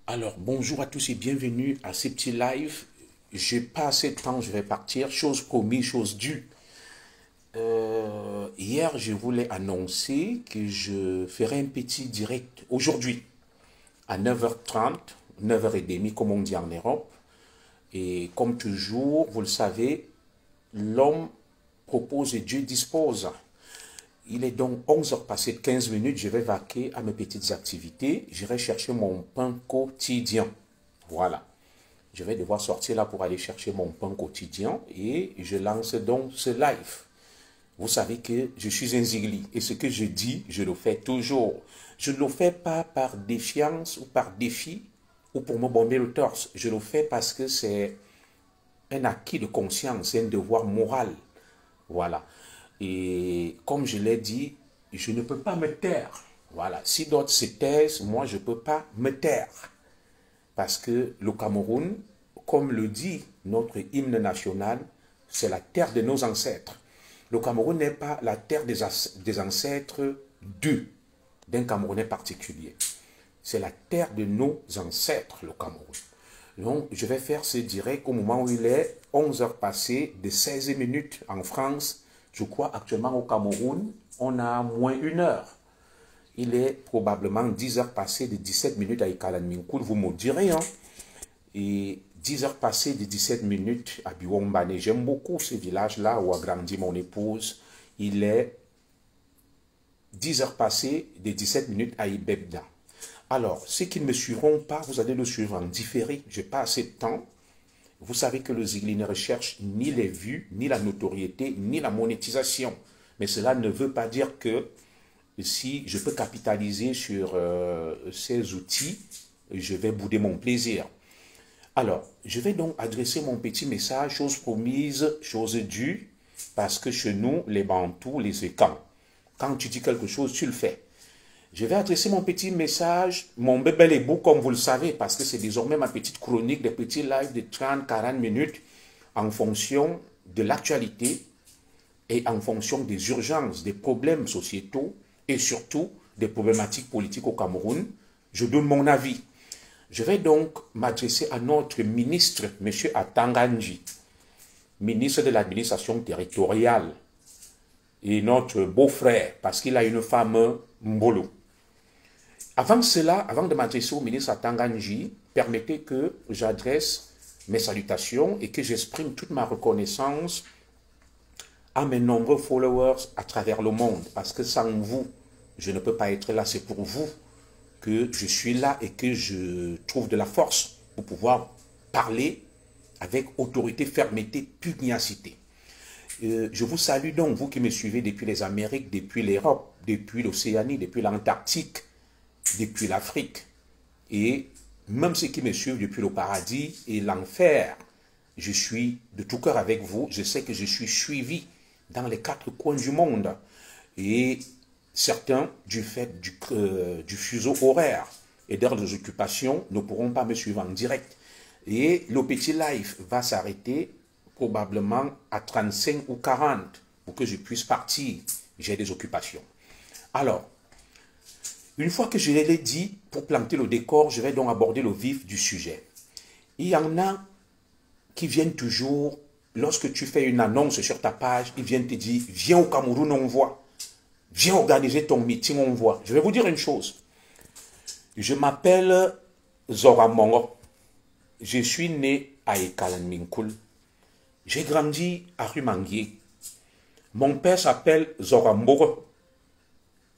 Alors, bonjour à tous et bienvenue à ces petits lives. J'ai pas assez de temps, je vais partir. Chose promise, chose due. Hier, je voulais annoncer que je ferai un petit direct aujourd'hui à 9h30, 9h30 comme on dit en Europe. Et comme toujours, vous le savez, l'homme propose et Dieu dispose. Il est donc 11h passé de 15 minutes, je vais vaquer à mes petites activités. J'irai chercher mon pain quotidien. Voilà. Je vais devoir sortir là pour aller chercher mon pain quotidien et je lance donc ce live. Vous savez que je suis un zigli et ce que je dis, je le fais toujours. Je ne le fais pas par défiance ou par défi ou pour me bomber le torse. Je le fais parce que c'est un acquis de conscience, c'est un devoir moral. Voilà. Et comme je l'ai dit, je ne peux pas me taire. Voilà. Si d'autres se taisent, moi, je ne peux pas me taire. Parce que le Cameroun, comme le dit notre hymne national, c'est la terre de nos ancêtres. Le Cameroun n'est pas la terre des ancêtres d'un Camerounais particulier. C'est la terre de nos ancêtres, le Cameroun. Donc, je vais faire ce direct au moment où il est 11h passées de 16 minutes en France. Je crois actuellement au Cameroun, on a moins 1 heure. Il est probablement 10h passées de 17 minutes à Ikalan Minkoul, vous me direz. Hein? Et 10h passées de 17 minutes à Biwombane. J'aime beaucoup ce village-là où a grandi mon épouse. Il est 10h passées de 17 minutes à Ibebda. Alors, ceux qui ne me suivront pas, vous allez le suivre en différé. Je n'ai pas assez de temps. Vous savez que le Zigli ne recherche ni les vues, ni la notoriété, ni la monétisation. Mais cela ne veut pas dire que si je peux capitaliser sur ces outils, je vais bouder mon plaisir. Alors, je vais donc adresser mon petit message, chose promise, chose due, parce que chez nous, les Bantous, les Écans, quand tu dis quelque chose, tu le fais. Je vais adresser mon petit message, mon bébé les bouts, comme vous le savez, parce que c'est désormais ma petite chronique, des petits lives de 30-40 minutes, en fonction de l'actualité et en fonction des urgences, des problèmes sociétaux et surtout des problématiques politiques au Cameroun. Je donne mon avis. Je vais donc m'adresser à notre ministre, M. Atanganji, ministre de l'administration territoriale, et notre beau-frère, parce qu'il a une femme Mbolo. Avant cela, avant de m'adresser au ministre Atanganji, permettez que j'adresse mes salutations et que j'exprime toute ma reconnaissance à mes nombreux followers à travers le monde. Parce que sans vous, je ne peux pas être là. C'est pour vous que je suis là et que je trouve de la force pour pouvoir parler avec autorité, fermeté, pugnacité. Je vous salue donc, vous qui me suivez depuis les Amériques, depuis l'Europe, depuis l'Océanie, depuis l'Antarctique, depuis l'Afrique. Et même ceux qui me suivent depuis le paradis et l'enfer, je suis de tout cœur avec vous. Je sais que je suis suivi dans les 4 coins du monde. Et certains, du fait du fuseau horaire et d'heures occupations, ne pourront pas me suivre en direct. Et le petit live va s'arrêter probablement à 35 ou 40 pour que je puisse partir. J'ai des occupations. Alors, une fois que je l'ai dit, pour planter le décor, je vais donc aborder le vif du sujet. Il y en a qui viennent toujours, lorsque tu fais une annonce sur ta page, ils viennent te dire, viens au Cameroun, on voit. Viens organiser ton meeting, on voit. Je vais vous dire une chose. Je m'appelle Zora Mongo. Je suis né à Ekalan Minkoul. J'ai grandi à Rumanguier. Mon père s'appelle Zora Mboro.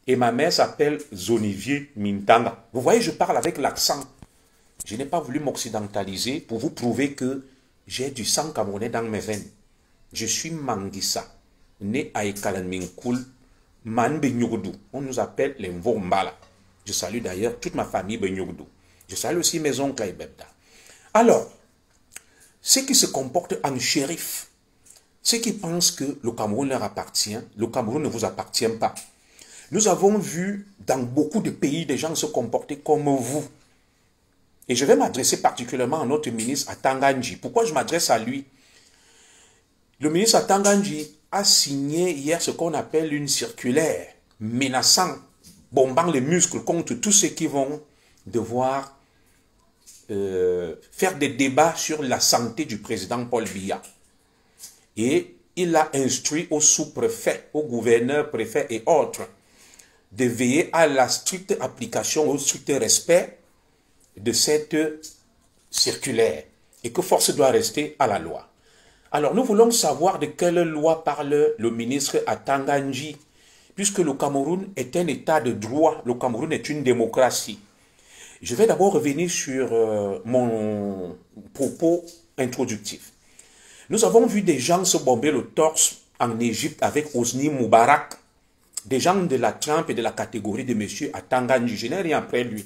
Et ma mère s'appelle Zonivier Mintanga. Vous voyez, je parle avec l'accent. Je n'ai pas voulu m'occidentaliser pour vous prouver que j'ai du sang camerounais dans mes veines. Je suis Manguissa, né à Ekalan Minkoul, Man Benyogdou. On nous appelle les Mvombala. Je salue d'ailleurs toute ma famille Benyogdou. Je salue aussi mes oncles à Ibebda. Alors, ceux qui se comportent en shérif, ceux qui pensent que le Cameroun leur appartient, le Cameroun ne vous appartient pas. Nous avons vu dans beaucoup de pays des gens se comporter comme vous. Et je vais m'adresser particulièrement à notre ministre Atanganji. Pourquoi je m'adresse à lui? Le ministre Atanganji a signé hier ce qu'on appelle une circulaire menaçant, bombant les muscles contre tous ceux qui vont devoir faire des débats sur la santé du président Paul Biya. Et il a instruit aux sous-préfets, aux gouverneurs, préfets et autres de veiller à la stricte application, au strict respect de cette circulaire et que force doit rester à la loi. Alors nous voulons savoir de quelle loi parle le ministre Atanga Nji, puisque le Cameroun est un état de droit, le Cameroun est une démocratie. Je vais d'abord revenir sur mon propos introductif. Nous avons vu des gens se bomber le torse en Égypte avec Hosni Moubarak, des gens de la trempe et de la catégorie de M. Atanga Nji. Je n'ai rien après lui.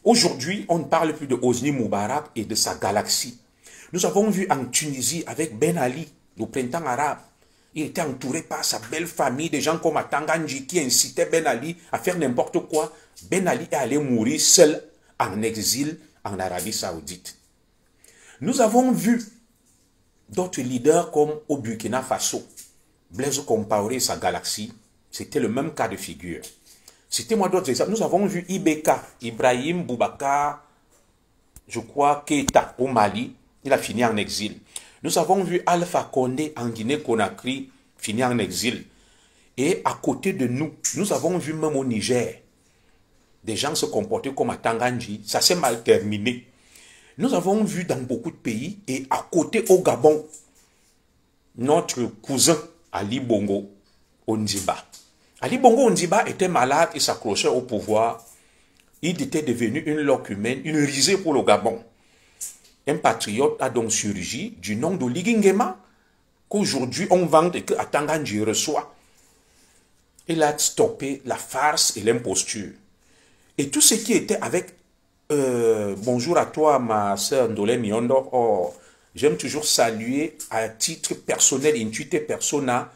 Aujourd'hui, on ne parle plus de Hosni Moubarak et de sa galaxie. Nous avons vu en Tunisie avec Ben Ali, le printemps arabe. Il était entouré par sa belle famille, des gens comme Atanga Nji qui incitaient Ben Ali à faire n'importe quoi. Ben Ali est allé mourir seul en exil en Arabie Saoudite. Nous avons vu d'autres leaders comme au Burkina Faso, Blaise Compaoré et sa galaxie. C'était le même cas de figure. C'était moi d'autres exemples. Nous avons vu Ibeka, Ibrahim Boubacar, je crois, Keïta au Mali. Il a fini en exil. Nous avons vu Alpha Condé en Guinée-Conakry, fini en exil. Et à côté de nous, nous avons vu même au Niger, des gens se comporter comme Atanga Nji. Ça s'est mal terminé. Nous avons vu dans beaucoup de pays, et à côté au Gabon, notre cousin Ali Bongo Ondimba. Ali Bongo Ondimba était malade et s'accrochait au pouvoir. Il était devenu une loque humaine, une risée pour le Gabon. Un patriote a donc surgi du nom de Ligingema, qu'aujourd'hui on vante et que Atanga Nji reçoit. Il a stoppé la farce et l'imposture. Et tout ce qui était avec... bonjour à toi, ma sœur Ndolé Miondo. Oh, j'aime toujours saluer à titre personnel, intuité persona,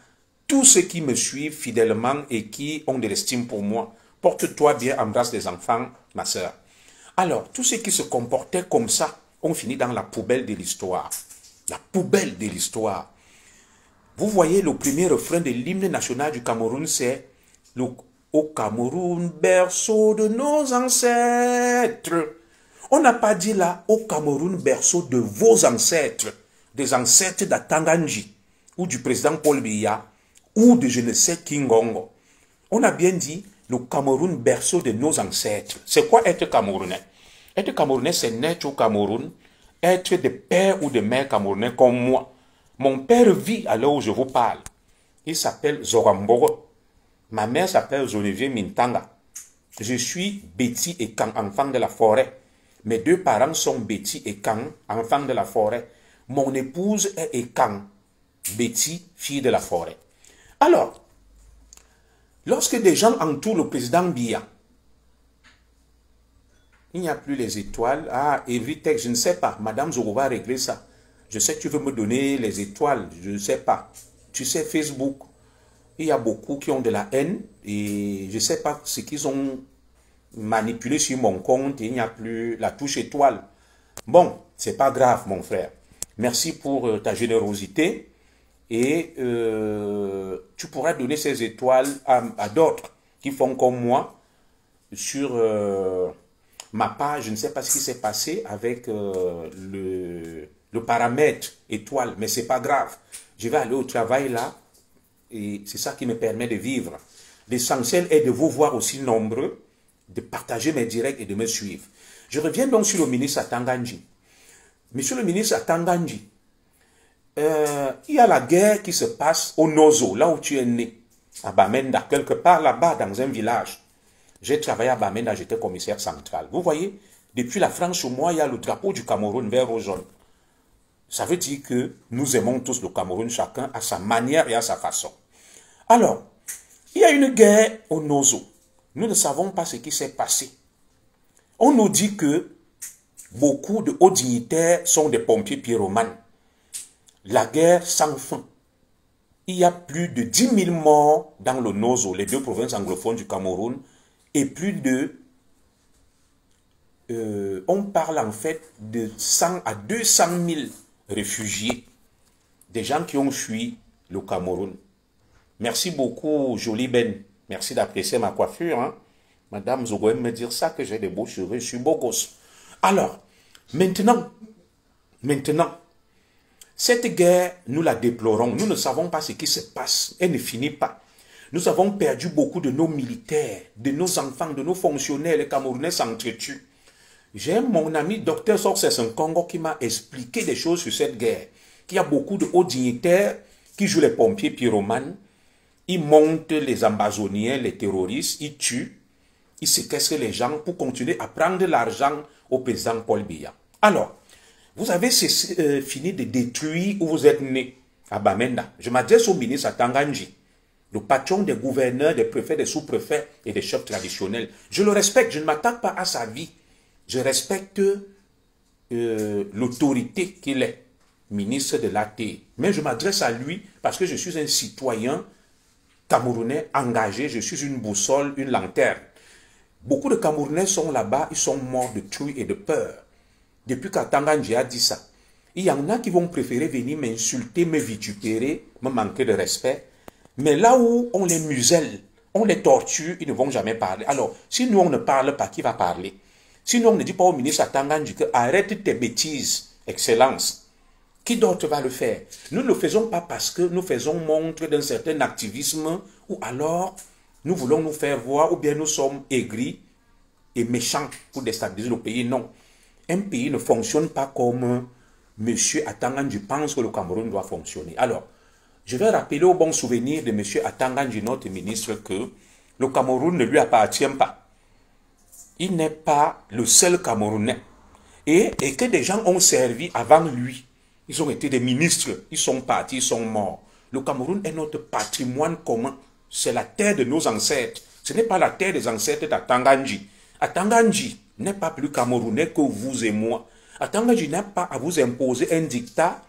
tous ceux qui me suivent fidèlement et qui ont de l'estime pour moi. Porte-toi bien, embrasse les enfants, ma sœur. Alors, tous ceux qui se comportaient comme ça ont fini dans la poubelle de l'histoire. La poubelle de l'histoire. Vous voyez, le premier refrain de l'hymne national du Cameroun, c'est au Cameroun, berceau de nos ancêtres. On n'a pas dit là, au Cameroun, berceau de vos ancêtres, des ancêtres d'Atanga Nji, ou du président Paul Biya, ou de je ne sais qui Ngongo. On a bien dit, le Cameroun, berceau de nos ancêtres. C'est quoi être Camerounais? Être Camerounais, c'est naître au Cameroun, être de père ou de mère camerounais comme moi. Mon père vit à l'heure où je vous parle. Il s'appelle Zoramboro. Ma mère s'appelle Geneviève Mintanga. Je suis Betty et Kang, enfant de la forêt. Mes deux parents sont Betty et Kang, enfants de la forêt. Mon épouse est Ekang, Betty, fille de la forêt. Alors, lorsque des gens entourent le président Biya, il n'y a plus les étoiles. Ah, Evritech, je ne sais pas. Madame Zoro va régler ça. Je sais que tu veux me donner les étoiles. Je ne sais pas. Tu sais, Facebook, il y a beaucoup qui ont de la haine. Et je ne sais pas ce qu'ils ont manipulé sur mon compte. Et il n'y a plus la touche étoile. Bon, c'est pas grave, mon frère. Merci pour ta générosité. Et tu pourras donner ces étoiles à d'autres qui font comme moi sur... ma page, je ne sais pas ce qui s'est passé avec le paramètre étoile, mais c'est pas grave. Je vais aller au travail là et c'est ça qui me permet de vivre. L'essentiel est de vous voir aussi nombreux, de partager mes directs et de me suivre. Je reviens donc sur le ministre Atanga Nji. Monsieur le ministre Atanga Nji, il y a la guerre qui se passe au Nozo, là où tu es né, à Bamenda, quelque part là-bas dans un village. J'ai travaillé à Bamenda, j'étais commissaire central. Vous voyez, depuis la France au moi, il y a le drapeau du Cameroun vert au jaune. Ça veut dire que nous aimons tous le Cameroun, chacun à sa manière et à sa façon. Alors, il y a une guerre au Nozo. Nous ne savons pas ce qui s'est passé. On nous dit que beaucoup de hauts dignitaires sont des pompiers pyromanes. La guerre sans fin. Il y a plus de 10 000 morts dans le Nozo, les deux provinces anglophones du Cameroun, et plus de, on parle en fait de 100 à 200 000 réfugiés, des gens qui ont fui le Cameroun. Merci beaucoup, Jolie Ben. Merci d'apprécier ma coiffure. Hein? Madame Zogo aime me dire ça, que j'ai des beaux cheveux, je suis beau gosse. Alors, Maintenant, cette guerre, nous la déplorons. Nous ne savons pas ce qui se passe. Elle ne finit pas. Nous avons perdu beaucoup de nos militaires, de nos enfants, de nos fonctionnaires. Les Camerounais s'entretuent. J'ai mon ami Dr Sorces Nkongo qui m'a expliqué des choses sur cette guerre. Qu'il y a beaucoup de hauts dignitaires qui jouent les pompiers pyromanes. Ils montent les ambazoniens, les terroristes, ils tuent, ils séquestrent les gens pour continuer à prendre l'argent au président Paul Biya. Alors, vous avez fini de détruire où vous êtes né, à Bamenda. Je m'adresse au ministre Atanganji, le patron des gouverneurs, des préfets, des sous-préfets et des chefs traditionnels. Je le respecte, je ne m'attaque pas à sa vie. Je respecte l'autorité qu'il est, ministre de l'AT. Mais je m'adresse à lui parce que je suis un citoyen Camerounais engagé, je suis une boussole, une lanterne. Beaucoup de Camerounais sont là-bas, ils sont morts de trouille et de peur. Depuis qu'Atanganji a dit ça, il y en a qui vont préférer venir m'insulter, me vitupérer, me manquer de respect. Mais là où on les muselle, on les torture, ils ne vont jamais parler. Alors, si nous on ne parle pas, qui va parler? Si nous on ne dit pas au ministre Atanganji que arrête tes bêtises, Excellence, qui d'autre va le faire? Nous ne le faisons pas parce que nous faisons montre d'un certain activisme ou alors nous voulons nous faire voir ou bien nous sommes aigris et méchants pour déstabiliser le pays. Non. Un pays ne fonctionne pas comme M. Atanganji pense que le Cameroun doit fonctionner. Alors, je vais rappeler au bon souvenir de M. Atanganji, notre ministre, que le Cameroun ne lui appartient pas. Il n'est pas le seul Camerounais. Et que des gens ont servi avant lui. Ils ont été des ministres, ils sont partis, ils sont morts. Le Cameroun est notre patrimoine commun. C'est la terre de nos ancêtres. Ce n'est pas la terre des ancêtres d'Atanganji. Atanganji n'est pas plus camerounais que vous et moi. Atanganji n'a pas à vous imposer un dictat,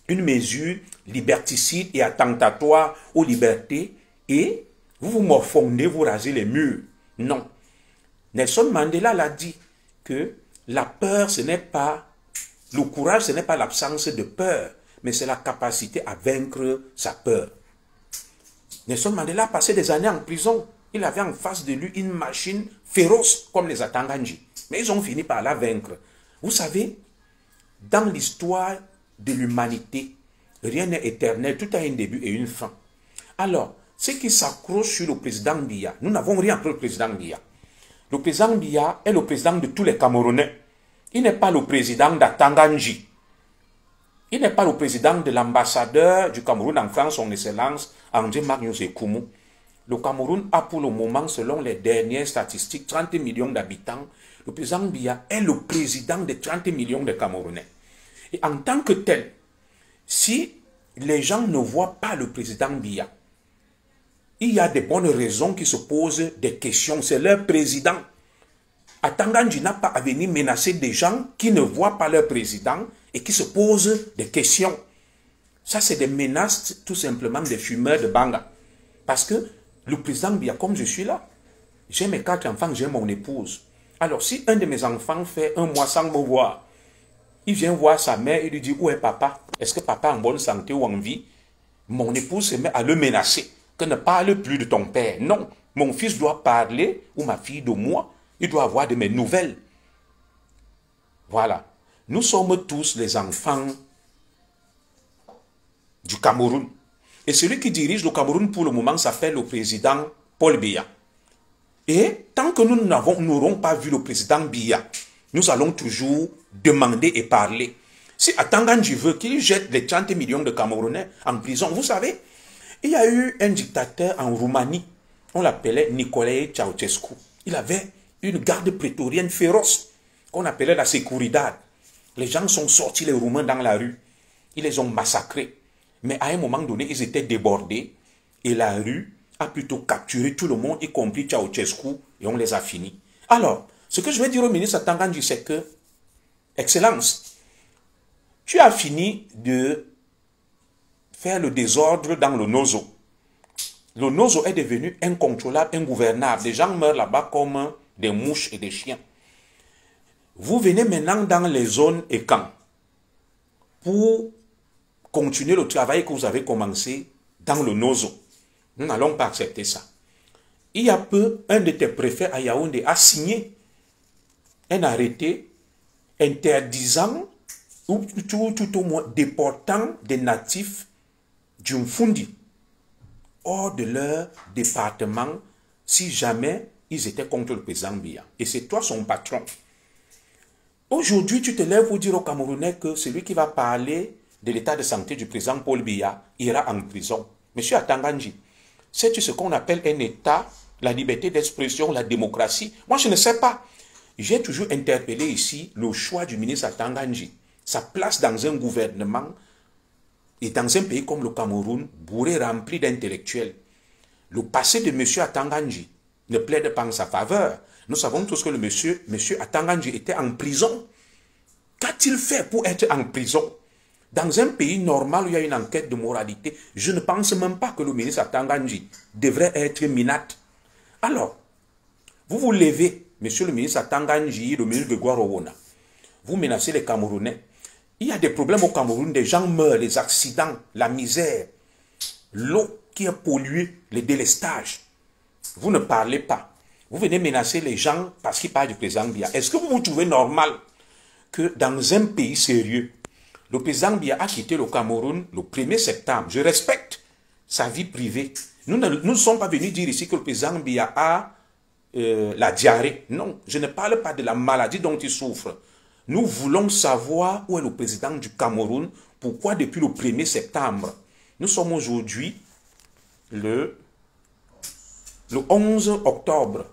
une mesure liberticide et attentatoire aux libertés et vous vous morfondez, vous rasez les murs. Non. Nelson Mandela l'a dit que la peur, ce n'est pas... Le courage, ce n'est pas l'absence de peur, mais c'est la capacité à vaincre sa peur. Nelson Mandela a passé des années en prison. Il avait en face de lui une machine féroce comme les Atanganji. Mais ils ont fini par la vaincre. Vous savez, dans l'histoire de l'humanité, rien n'est éternel, tout a un début et une fin. Alors, ceux qui s'accrochent sur le président Biya, nous n'avons rien contre le président Biya. Le président Biya est le président de tous les Camerounais. Il n'est pas le président d'Atanganji. Il n'est pas le président de l'ambassadeur du Cameroun en France, son Excellence André Marius Ekoumou. Le Cameroun a pour le moment, selon les dernières statistiques, 30 millions d'habitants. Le président Biya est le président de 30 millions de Camerounais. Et en tant que tel, si les gens ne voient pas le président Biya, il y a des bonnes raisons qui se posent des questions. C'est leur président. Atanganji n'a pas à venir menacer des gens qui ne voient pas leur président et qui se posent des questions. Ça, c'est des menaces tout simplement des fumeurs de banga. Parce que le président Biya, comme je suis là, j'ai mes 4 enfants, j'ai mon épouse. Alors, si un de mes enfants fait un mois sans me voir, il vient voir sa mère et lui dit, où est papa? Est-ce que papa est en bonne santé ou en vie? Mon épouse se met à le menacer, que ne parle plus de ton père. Non, mon fils doit parler, ou ma fille de moi, il doit avoir de mes nouvelles. Voilà. Nous sommes tous les enfants du Cameroun. Et celui qui dirige le Cameroun pour le moment s'appelle le président Paul Biya. Et tant que nous n'aurons pas vu le président Biya, nous allons toujours demander et parler. Si Atanganji veut qu'il jette les 30 millions de Camerounais en prison, vous savez, il y a eu un dictateur en Roumanie, on l'appelait Nicolae Ceausescu. Il avait une garde prétorienne féroce qu'on appelait la Seguridad. Les gens sont sortis, les Roumains, dans la rue. Ils les ont massacrés. Mais à un moment donné, ils étaient débordés. Et la rue a plutôt capturé tout le monde, y compris Ceausescu, et on les a finis. Alors, ce que je vais dire au ministre Atanganji, c'est que, Excellence, tu as fini de faire le désordre dans le Nozo. Le Nozo est devenu incontrôlable, ingouvernable. Les gens meurent là-bas comme des mouches et des chiens. Vous venez maintenant dans les zones et camps pour continuer le travail que vous avez commencé dans le Nozo. Nous n'allons pas accepter ça. Il y a peu, un de tes préfets à Yaoundé a signé un arrêté interdisant ou tout au moins déportant des natifs du Mfundi hors de leur département si jamais ils étaient contre le président Biya. Et c'est toi son patron. Aujourd'hui, tu te lèves pour dire aux Camerounais que celui qui va parler de l'état de santé du président Paul Biya ira en prison. Monsieur Atanganji, sais-tu ce qu'on appelle un état, la liberté d'expression, la démocratie? Moi, je ne sais pas. J'ai toujours interpellé ici le choix du ministre Atanganji. Sa place dans un gouvernement et dans un pays comme le Cameroun, bourré rempli d'intellectuels. Le passé de M. Atanganji ne plaide pas en sa faveur. Nous savons tous que le monsieur Atanganji était en prison. Qu'a-t-il fait pour être en prison? Dans un pays normal où il y a une enquête de moralité, je ne pense même pas que le ministre Atanganji devrait être minate. Alors, vous vous levez, monsieur le ministre Atanganji, le ministre de Guarowona, vous menacez les Camerounais. Il y a des problèmes au Cameroun, des gens meurent, les accidents, la misère, l'eau qui est polluée, les délestages. Vous ne parlez pas. Vous venez menacer les gens parce qu'ils parlent du président Biya. Est-ce que vous vous trouvez normal que dans un pays sérieux, le président Biya a quitté le Cameroun le 1er septembre? Je respecte sa vie privée. Nous ne sommes pas venus dire ici que le président Biya a la diarrhée. Non, je ne parle pas de la maladie dont il souffre. Nous voulons savoir où est le président du Cameroun, pourquoi depuis le 1er septembre. Nous sommes aujourd'hui le 11 octobre.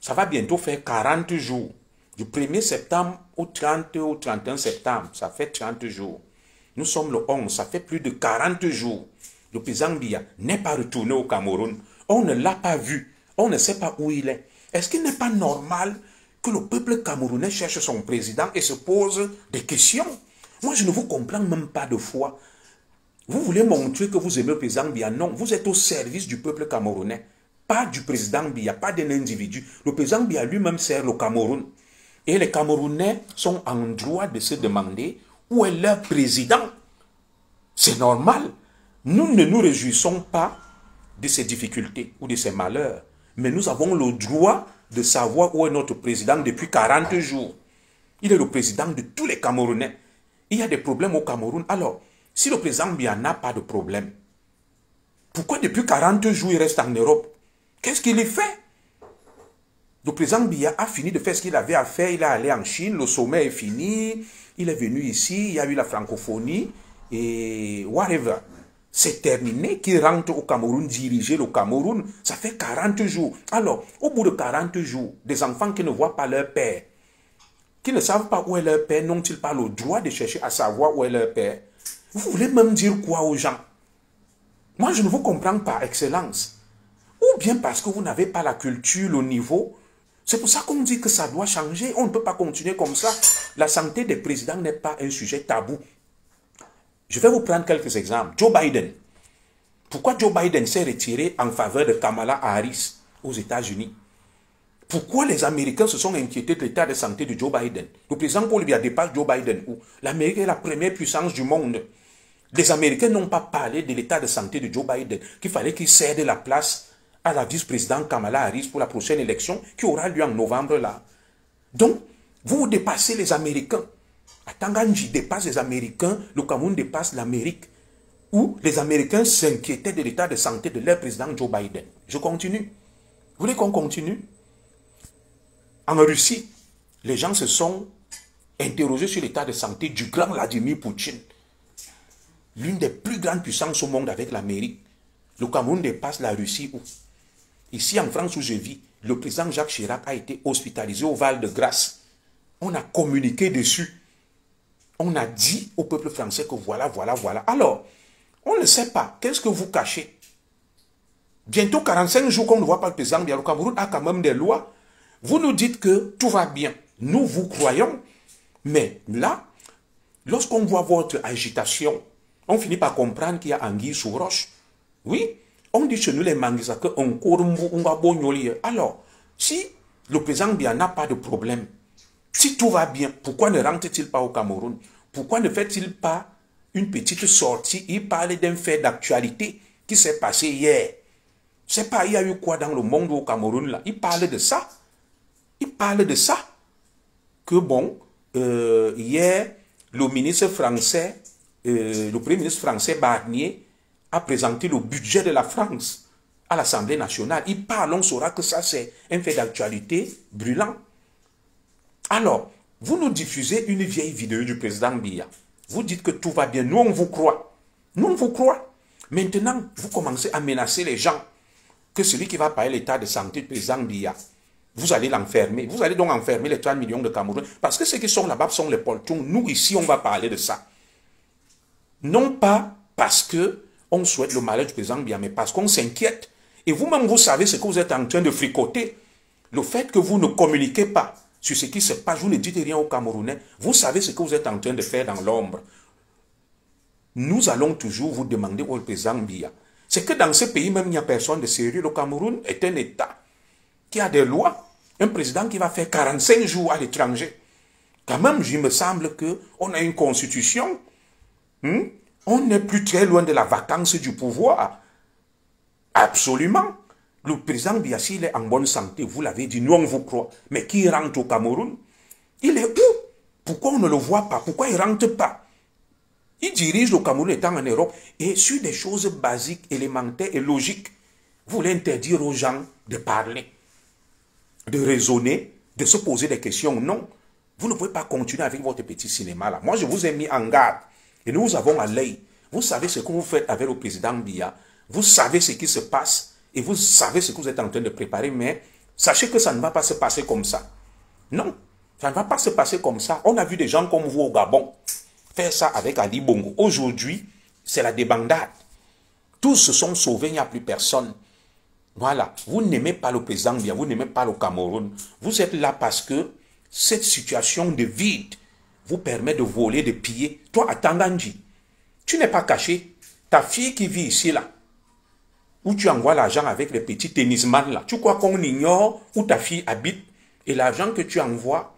Ça va bientôt faire 40 jours. Du 1er septembre au 30 ou 31 septembre, ça fait 30 jours. Nous sommes le 11, ça fait plus de 40 jours. Le président Biya n'est pas retourné au Cameroun. On ne l'a pas vu. On ne sait pas où il est. Est-ce qu'il n'est pas normal que le peuple camerounais cherche son président et se pose des questions? Moi, je ne vous comprends même pas de fois. Vous voulez montrer que vous aimez le président Biya? Non, vous êtes au service du peuple camerounais. Pas du président Biya, pas d'un individu. Le président Biya lui-même sert le Cameroun. Et les Camerounais sont en droit de se demander où est leur président. C'est normal. Nous ne nous réjouissons pas de ces difficultés ou de ces malheurs. Mais nous avons le droit de savoir où est notre président depuis 40 jours. Il est le président de tous les Camerounais. Il y a des problèmes au Cameroun. Alors, si le président Biya n'a pas de problème, pourquoi depuis 40 jours il reste en Europe? Qu'est-ce qu'il y fait? Le président Biya a fini de faire ce qu'il avait à faire. Il est allé en Chine, le sommet est fini. Il est venu ici, il y a eu la francophonie et whatever. C'est terminé qu'il rentre au Cameroun, diriger le Cameroun. Ça fait 40 jours. Alors, au bout de 40 jours, des enfants qui ne voient pas leur père, qui ne savent pas où est leur père, n'ont-ils pas le droit de chercher à savoir où est leur père? Vous voulez même dire quoi aux gens? Moi, je ne vous comprends pas, Excellence. Ou bien parce que vous n'avez pas la culture, le niveau. C'est pour ça qu'on dit que ça doit changer. On ne peut pas continuer comme ça. La santé des présidents n'est pas un sujet tabou. Je vais vous prendre quelques exemples. Joe Biden. Pourquoi Joe Biden s'est retiré en faveur de Kamala Harris aux États-Unis? Pourquoi les Américains se sont inquiétés de l'état de santé de Joe Biden? Le président Paul Biya dépasse Joe Biden. L'Amérique est la première puissance du monde. Les Américains n'ont pas parlé de l'état de santé de Joe Biden, qu'il fallait qu'il cède la place à la vice-présidente Kamala Harris pour la prochaine élection qui aura lieu en novembre là. Donc, vous dépassez les Américains. Atanganji dépasse les Américains, le Cameroun dépasse l'Amérique, où les Américains s'inquiétaient de l'état de santé de leur président Joe Biden. Je continue. Vous voulez qu'on continue? En Russie, les gens se sont interrogés sur l'état de santé du grand Vladimir Poutine, l'une des plus grandes puissances au monde avec l'Amérique. Le Cameroun dépasse la Russie où? Ici en France où je vis, le président Jacques Chirac a été hospitalisé au Val-de-Grâce. On a communiqué dessus. On a dit au peuple français que voilà, voilà, voilà. Alors, on ne sait pas. Qu'est-ce que vous cachez? Bientôt 45 jours qu'on ne voit pas le président Biya. Le Cameroun a quand même des lois. Vous nous dites que tout va bien. Nous vous croyons. Mais là, lorsqu'on voit votre agitation, on finit par comprendre qu'il y a anguille sous roche. Oui, on dit chez nous les Manguisa que on court. Alors, si le président Biya n'a pas de problème, si tout va bien, pourquoi ne rentre-t-il pas au Cameroun? Pourquoi ne fait-il pas une petite sortie? Il parle d'un fait d'actualité qui s'est passé hier. Je ne sais pas, il y a eu quoi dans le monde au Cameroun là? Il parle de ça. Il parle de ça. Que bon, hier, le ministre français, le premier ministre français Barnier a présenté le budget de la France à l'Assemblée nationale. Il parle, on saura que ça c'est un fait d'actualité brûlant. Alors, vous nous diffusez une vieille vidéo du président Biya. Vous dites que tout va bien. Nous, on vous croit. Nous, on vous croit. Maintenant, vous commencez à menacer les gens que celui qui va payer l'état de santé du président Biya, vous allez l'enfermer. Vous allez donc enfermer les 3 millions de Camerounais. Parce que ceux qui sont là-bas sont les poltons. Nous, ici, on va parler de ça. Non pas parce que on souhaite le malheur du président Biya, mais parce qu'on s'inquiète. Et vous-même, vous savez ce que vous êtes en train de fricoter. Le fait que vous ne communiquez pas sur ce qui se passe, vous ne dites rien aux Camerounais, vous savez ce que vous êtes en train de faire dans l'ombre. Nous allons toujours vous demander au président Biya. C'est que dans ce pays même, il n'y a personne de sérieux. Le Cameroun est un État qui a des lois. Un président qui va faire 45 jours à l'étranger. Quand même, il me semble qu'on a une constitution. On n'est plus très loin de la vacance du pouvoir. Absolument. Le président Biya, s'il est en bonne santé, vous l'avez dit, nous on vous croit. Mais qui rentre au Cameroun? Il est où? Pourquoi on ne le voit pas? Pourquoi il ne rentre pas? Il dirige le Cameroun étant en Europe et sur des choses basiques, élémentaires et logiques. Vous voulez interdire aux gens de parler, de raisonner, de se poser des questions. Non. Vous ne pouvez pas continuer avec votre petit cinéma là. Moi, je vous ai mis en garde. Et nous avons à l'œil. Vous savez ce que vous faites avec le président Biya. Vous savez ce qui se passe. Et vous savez ce que vous êtes en train de préparer. Mais sachez que ça ne va pas se passer comme ça. Non. Ça ne va pas se passer comme ça. On a vu des gens comme vous au Gabon faire ça avec Ali Bongo. Aujourd'hui, c'est la débandade. Tous se sont sauvés, il n'y a plus personne. Voilà. Vous n'aimez pas le président Biya, vous n'aimez pas le Cameroun. Vous êtes là parce que cette situation de vide vous permet de voler, de piller. Toi, à Tangandji, tu n'es pas caché. Ta fille qui vit ici, là, où tu envoies l'argent avec les petits tennisman, là, tu crois qu'on ignore où ta fille habite et l'argent que tu envoies,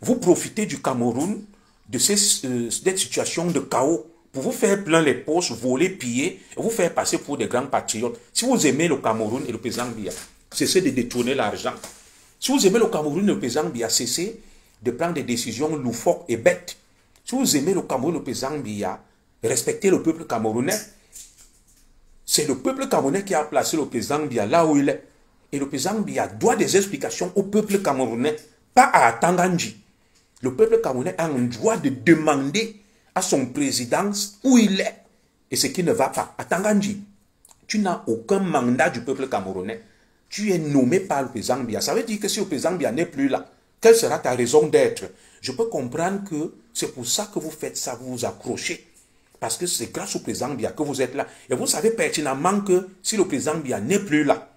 vous profitez du Cameroun, de cette situation de chaos, pour vous faire plein les poches, voler, piller, et vous faire passer pour des grands patriotes. Si vous aimez le Cameroun et le président Biya, cessez de détourner l'argent. Si vous aimez le Cameroun et le président Biya, cessez de prendre des décisions loufoques et bêtes. Si vous aimez le Cameroun et le président Biya, respectez le peuple camerounais. C'est le peuple camerounais qui a placé le président Biya là où il est. Et le président Biya doit des explications au peuple camerounais, pas à Tangandji. Le peuple camerounais a un droit de demander à son président où il est et ce qui ne va pas. À Tangandji, tu n'as aucun mandat du peuple camerounais. Tu es nommé par le président Biya. Ça veut dire que si le président Biya n'est plus là, quelle sera ta raison d'être? Je peux comprendre que c'est pour ça que vous faites ça, vous vous accrochez. Parce que c'est grâce au président Biya que vous êtes là. Et vous savez pertinemment que si le président Biya n'est plus là,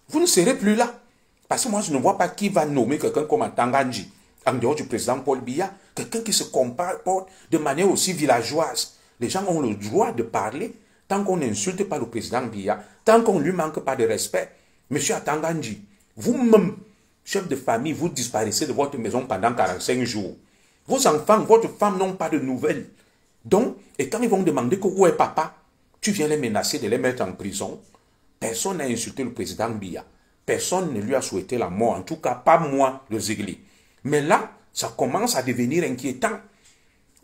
vous ne serez plus là. Parce que moi, je ne vois pas qui va nommer quelqu'un comme Tangandji, en dehors du président Paul Biya, quelqu'un qui se comporte de manière aussi villageoise. Les gens ont le droit de parler tant qu'on n'insulte pas le président Biya, tant qu'on ne lui manque pas de respect. Monsieur Tangandji, vous-même, chef de famille, vous disparaissez de votre maison pendant 45 jours. Vos enfants, votre femme n'ont pas de nouvelles. Donc, et quand ils vont demander que où est papa, tu viens les menacer de les mettre en prison. Personne n'a insulté le président Biya. Personne ne lui a souhaité la mort. En tout cas, pas moi, le Zigli. Mais là, ça commence à devenir inquiétant.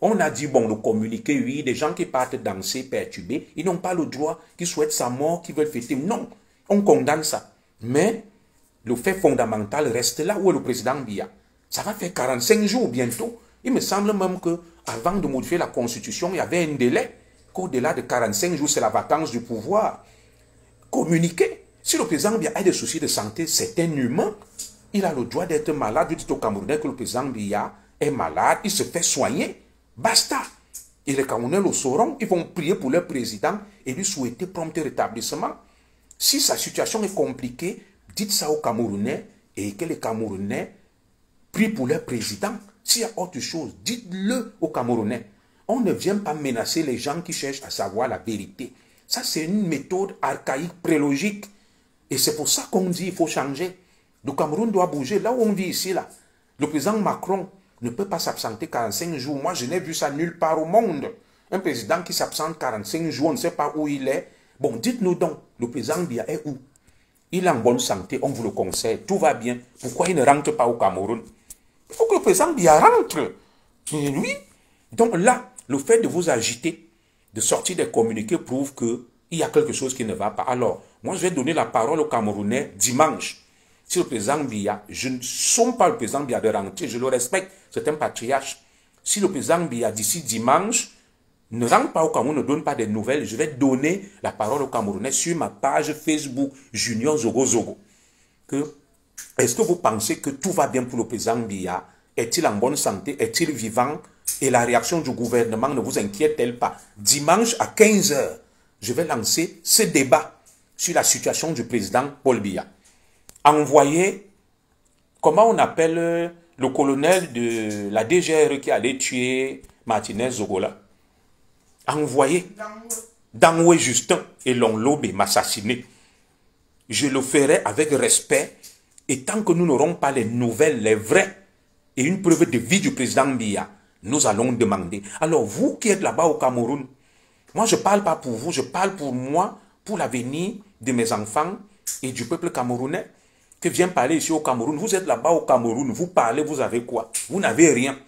On a dit, bon, le communiqué, oui, des gens qui partent danser, perturbés, ils n'ont pas le droit, qui souhaitent sa mort, qui veulent fêter. Non, on condamne ça. Mais le fait fondamental reste là où est le président Biya. Ça va faire 45 jours bientôt. Il me semble même que avant de modifier la constitution, il y avait un délai. Qu'au-delà de 45 jours, c'est la vacance du pouvoir. Communiquer. Si le président Biya a des soucis de santé, c'est un humain. Il a le droit d'être malade. Vous dites au Camerounais que le président Biya est malade. Il se fait soigner. Basta. Et les Camerounais le sauront. Ils vont prier pour leur président et lui souhaiter prompt rétablissement. Si sa situation est compliquée, dites ça aux Camerounais et que les Camerounais prient pour leur président. S'il y a autre chose, dites-le aux Camerounais. On ne vient pas menacer les gens qui cherchent à savoir la vérité. Ça, c'est une méthode archaïque, prélogique. Et c'est pour ça qu'on dit qu'il faut changer. Le Cameroun doit bouger. Là où on vit ici, là, le président Macron ne peut pas s'absenter 45 jours. Moi, je n'ai vu ça nulle part au monde. Un président qui s'absente 45 jours, on ne sait pas où il est. Bon, dites-nous donc, le président Biya est où? Il est en bonne santé, on vous le conseille, tout va bien. Pourquoi il ne rentre pas au Cameroun? Il faut que le président Biya rentre. Oui. Donc là, le fait de vous agiter, de sortir des communiqués prouve qu'il y a quelque chose qui ne va pas. Alors, moi, je vais donner la parole aux Camerounais dimanche. Si le président Biya, je ne somme pas le président Biya de rentrer, je le respecte, c'est un patriarche. Si le président Biya, d'ici dimanche, ne rentre pas au Cameroun, ne donne pas des nouvelles, je vais donner la parole aux Camerounais sur ma page Facebook Junior Zogo Zogo. Est-ce que vous pensez que tout va bien pour le président Biya? Est-il en bonne santé? Est-il vivant? Et la réaction du gouvernement ne vous inquiète-t-elle pas? Dimanche à 15 h, je vais lancer ce débat sur la situation du président Paul Biya. Envoyé, comment on appelle le colonel de la DGR qui allait tuer Martinez Zogola? Envoyé Dangwe Justin et Longlobé m'assassiner. Je le ferai avec respect et tant que nous n'aurons pas les nouvelles, les vraies et une preuve de vie du président Biya, nous allons demander. Alors vous qui êtes là-bas au Cameroun, moi je ne parle pas pour vous, je parle pour moi, pour l'avenir de mes enfants et du peuple camerounais qui vient parler ici au Cameroun. Vous êtes là-bas au Cameroun, vous parlez, vous avez quoi? Vous n'avez rien.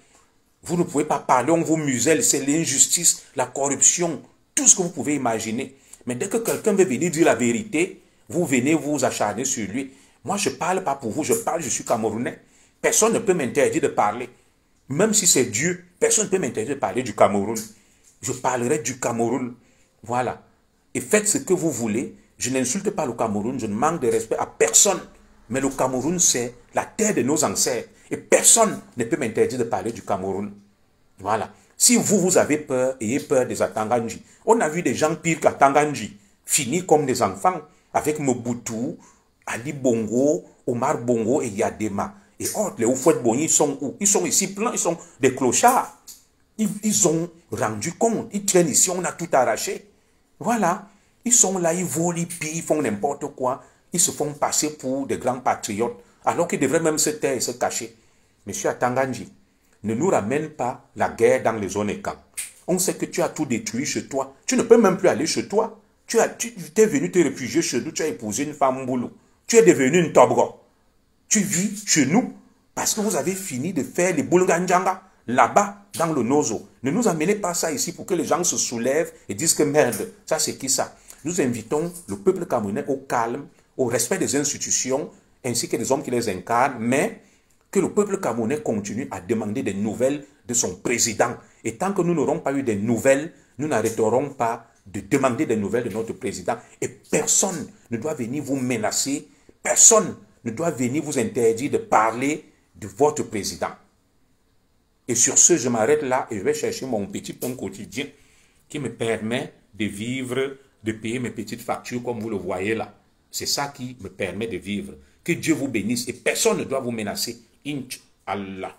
Vous ne pouvez pas parler, on vous muselle, c'est l'injustice, la corruption, tout ce que vous pouvez imaginer. Mais dès que quelqu'un veut venir dire la vérité, vous venez vous acharner sur lui. Moi, je ne parle pas pour vous, je suis Camerounais. Personne ne peut m'interdire de parler. Même si c'est Dieu, personne ne peut m'interdire de parler du Cameroun. Je parlerai du Cameroun. Voilà. Et faites ce que vous voulez. Je n'insulte pas le Cameroun, je ne manque de respect à personne. Mais le Cameroun, c'est la terre de nos ancêtres. Et personne ne peut m'interdire de parler du Cameroun. Voilà. Si vous avez peur, ayez peur des Atanganji. On a vu des gens pires qu'Atanganji, finis comme des enfants, avec Mobutu, Ali Bongo, Omar Bongo et Yadema. Et autres, les Oufouet Bongi, ils sont où? Ils sont ici pleins, ils sont des clochards. Ils ont rendu compte, ils tiennent ici, on a tout arraché. Voilà. Ils sont là, ils volent, ils pillent, ils font n'importe quoi. Ils se font passer pour des grands patriotes, alors qu'ils devraient même se taire et se cacher. Monsieur Atanganji, ne nous ramène pas la guerre dans les zones et camps. On sait que tu as tout détruit chez toi. Tu ne peux même plus aller chez toi. Tu es venu te réfugier chez nous, tu as épousé une femme boulot. Tu es devenu une tobro. Tu vis chez nous parce que vous avez fini de faire les boulganjanga là-bas dans le Nozo. Ne nous amenez pas ça ici pour que les gens se soulèvent et disent que merde, ça c'est qui ça? Nous invitons le peuple camerounais au calme, au respect des institutions, ainsi que des hommes qui les incarnent, mais que le peuple camerounais continue à demander des nouvelles de son président. Et tant que nous n'aurons pas eu des nouvelles, nous n'arrêterons pas de demander des nouvelles de notre président. Et personne ne doit venir vous menacer, personne ne doit venir vous interdire de parler de votre président. Et sur ce, je m'arrête là et je vais chercher mon petit pain quotidien qui me permet de vivre, de payer mes petites factures comme vous le voyez là. C'est ça qui me permet de vivre. Que Dieu vous bénisse et personne ne doit vous menacer. Inch'Allah.